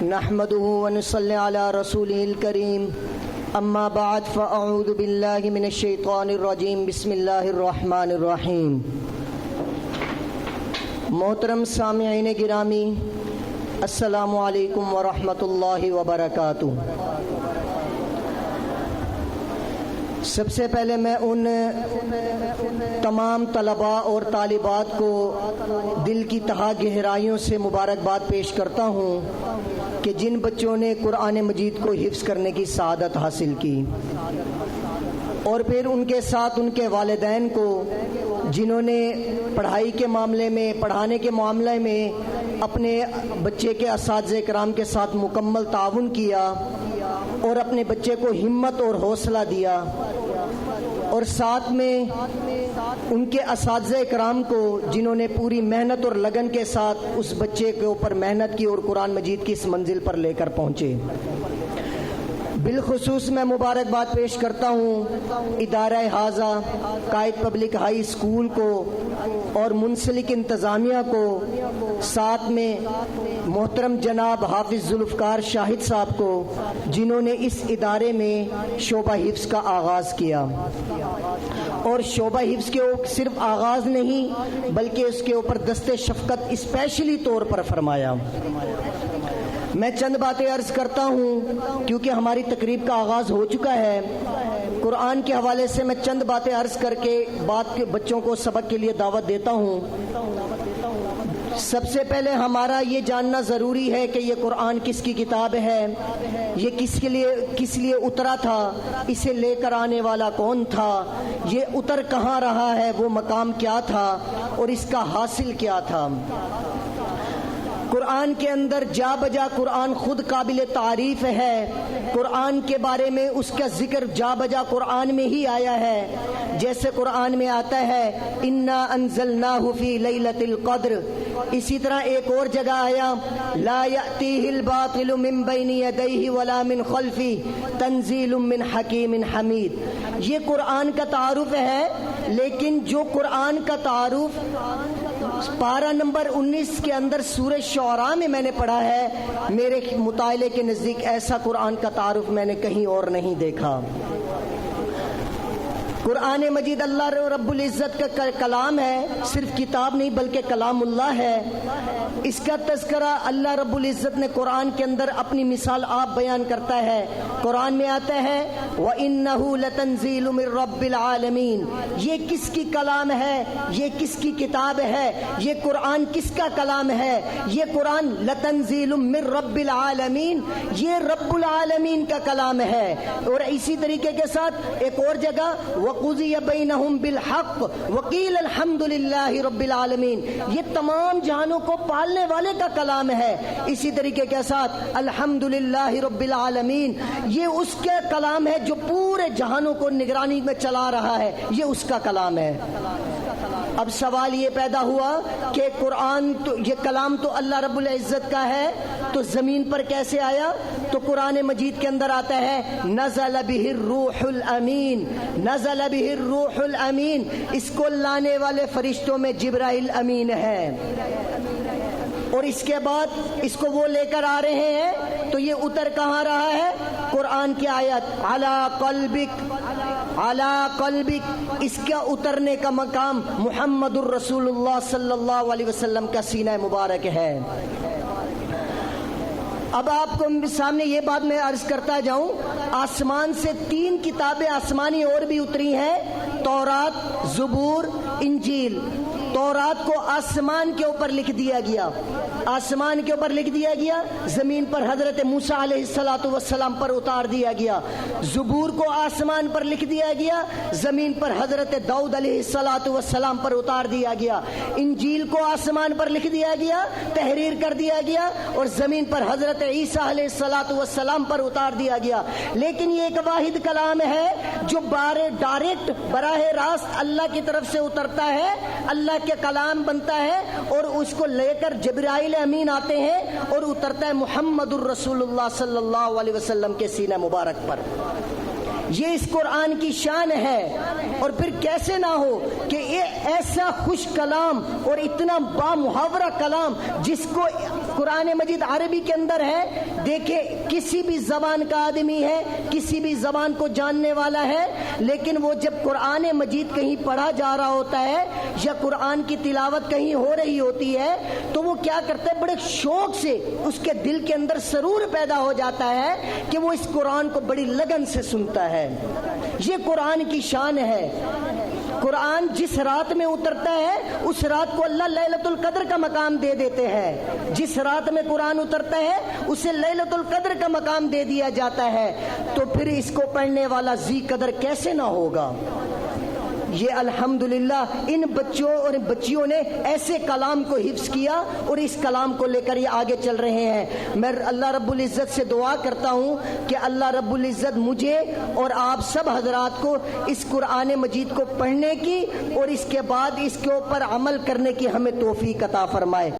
نحمده ونصلي على رسوله الكريم اما بعد فاعوذ بالله من الشیطان الرجیم بسم اللہ الرحمن الرحیم۔ محترم سامعین گرامی، السلام علیکم ورحمۃ اللہ وبرکاتہ۔ سب سے پہلے میں ان تمام طلباء اور طالبات کو دل کی تہہ گہرائیوں سے مبارکباد پیش کرتا ہوں کہ جن بچوں نے قرآن مجید کو حفظ کرنے کی سعادت حاصل کی، اور پھر ان کے ساتھ ان کے والدین کو جنہوں نے پڑھائی کے معاملے میں، پڑھانے کے معاملے میں اپنے بچے کے اساتذہ کرام کے ساتھ مکمل تعاون کیا اور اپنے بچے کو ہمت اور حوصلہ دیا، اور ساتھ میں ان کے اساتذہ کرام کو جنہوں نے پوری محنت اور لگن کے ساتھ اس بچے کے اوپر محنت کی اور قرآن مجید کی اس منزل پر لے کر پہنچے۔ بالخصوص میں مبارکباد پیش کرتا ہوں ادارہ حاضہ قائد پبلک ہائی اسکول کو اور منسلک انتظامیہ کو، ساتھ میں محترم جناب حافظ ذوالفقار شاہد صاحب کو جنہوں نے اس ادارے میں شعبہ حفظ کا آغاز کیا، اور شعبہ حفظ کے صرف آغاز نہیں بلکہ اس کے اوپر دست شفقت اسپیشلی طور پر فرمایا۔ میں چند باتیں عرض کرتا ہوں کیونکہ ہماری تقریب کا آغاز ہو چکا ہے۔ قرآن کے حوالے سے میں چند باتیں عرض کر کے بچوں کو سبق کے لیے دعوت دیتا ہوں۔ سب سے پہلے ہمارا یہ جاننا ضروری ہے کہ یہ قرآن کس کی کتاب ہے، یہ کس لیے اترا تھا، اسے لے کر آنے والا کون تھا، یہ اتر کہاں رہا ہے، وہ مقام کیا تھا اور اس کا حاصل کیا تھا۔ قرآن کے اندر جا بجا قرآن خود قابل تعریف ہے، قرآن کے بارے میں اس کا ذکر جا بجا قرآن میں ہی آیا ہے۔ جیسے قرآن میں آتا ہے انا انزلناہ فی لیلۃ القدر، اسی طرح ایک اور جگہ آیا لا یأتیہ الباطل من بین یدیہ ولا من خلفہ تنزیل من حکیم حمید۔ یہ قرآن کا تعارف ہے، لیکن جو قرآن کا تعارف پارہ نمبر 19 کے اندر سورہ شعراء میں نے پڑھا ہے، میرے مطالعے کے نزدیک ایسا قرآن کا تعارف میں نے کہیں اور نہیں دیکھا۔ قرآن مجید اللہ رب العزت کا کلام ہے، صرف کتاب نہیں بلکہ کلام اللہ ہے۔ اس کا تذکرہ اللہ رب العزت نے قرآن کے اندر اپنی مثال آپ بیان کرتا ہے۔ قرآن میں آتا ہے وَإِنَّهُ لَتَنزِيلُ مِن رَبِّ الْعَالَمِينَ، یہ کس کی کلام ہے، یہ کس کی کتاب ہے، یہ قرآن کس کا کلام ہے، یہ قرآن لَتَنزِيلُ مِن رَبِّ الْعَالَمِينَ، یہ رب العالمین کا کلام ہے۔ اور اسی طریقے کے ساتھ ایک اور جگہ وَقُضِيَ بَيْنَهُم بِالْحَقِّ وَقِيلَ الْحَمْدُ لِلَّهِ رَبِّ الْعَالَمِينَ، یہ تمام جہانوں کو پالنے والے کا کلام ہے۔ اسی طریقے کے ساتھ الحمد للہ رب العالمین، یہ اس کا کلام ہے جو پورے جہانوں کو نگرانی میں چلا رہا ہے، یہ اس کا کلام ہے۔ اب سوال یہ پیدا ہوا کہ قرآن تو یہ کلام تو اللہ رب العزت کا ہے، تو زمین پر کیسے آیا؟ تو قرآن مجید کے اندر آتا ہے نزل بہ الروح الامین، نزل بہ الروح الامین، اس کو لانے والے فرشتوں میں جبرائیل امین ہے، اور اس کے بعد اس کو وہ لے کر آ رہے ہیں، تو یہ اتر کہاں رہا ہے؟ قرآن کی آیت علی قلبک، علی قلبک، اس کا اترنے کا مقام محمد الرسول اللہ صلی اللہ علیہ وسلم کا سینہ مبارک ہے۔ اب آپ کو سامنے یہ بات میں عرض کرتا جاؤں، آسمان سے 3 کتابیں آسمانی اور بھی اتری ہیں، تورات، زبور، انجیل۔ تورات کو آسمان کے اوپر لکھ دیا گیا، آسمان کے اوپر لکھ دیا گیا، زمین پر حضرت موسیٰ علیہ السلام پر اتار دیا گیا۔ زبور کو آسمان پر لکھ دیا گیا، زمین پر حضرت داؤد علیہ السلام پر اتار دیا گیا۔ انجیل کو آسمان پر لکھ دیا گیا، تحریر کر دیا گیا، اور زمین پر حضرت عیسیٰ علیہ السلام پر اتار دیا گیا۔ لیکن یہ ایک واحد کلام ہے جو ڈائریکٹ براہ راست اللہ کی طرف سے اترتا ہے، اللہ کے کلام بنتا ہے، اور اس کو لے کر جبرائیل امین آتے ہیں اور اترتا ہے محمد الرسول اللہ صلی اللہ علیہ وسلم کے سینہ مبارک پر۔ یہ اس قرآن کی شان ہے۔ اور پھر کیسے نہ ہو کہ یہ ایسا خوش کلام اور اتنا با محاورہ کلام جس کو قرآن مجید عربی کے اندر ہے. دیکھیں کسی بھی زبان کا آدمی ہے, کسی بھی زبان کو جاننے والا ہے, لیکن وہ جب قرآن مجید کہیں پڑھا جا رہا ہوتا ہے یا قرآن کی تلاوت کہیں ہو رہی ہوتی ہے تو وہ کیا کرتا ہے, بڑے شوق سے اس کے دل کے اندر سرور پیدا ہو جاتا ہے کہ وہ اس قرآن کو بڑی لگن سے سنتا ہے. یہ قرآن کی شان ہے. قرآن جس رات میں اترتا ہے اس رات کو اللہ لیلۃ القدر کا مقام دے دیتے ہیں. جس رات میں قرآن اترتا ہے اسے لیلۃ القدر کا مقام دے دیا جاتا ہے. تو پھر اس کو پڑھنے والا ذی قدر کیسے نہ ہوگا. یہ الحمدللہ ان بچوں اور بچیوں نے ایسے کلام کو حفظ کیا اور اس کلام کو لے کر یہ آگے چل رہے ہیں. میں اللہ رب العزت سے دعا کرتا ہوں کہ اللہ رب العزت مجھے اور آپ سب حضرات کو اس قرآن مجید کو پڑھنے کی اور اس کے بعد اس کے اوپر عمل کرنے کی ہمیں توفیق عطا فرمائے.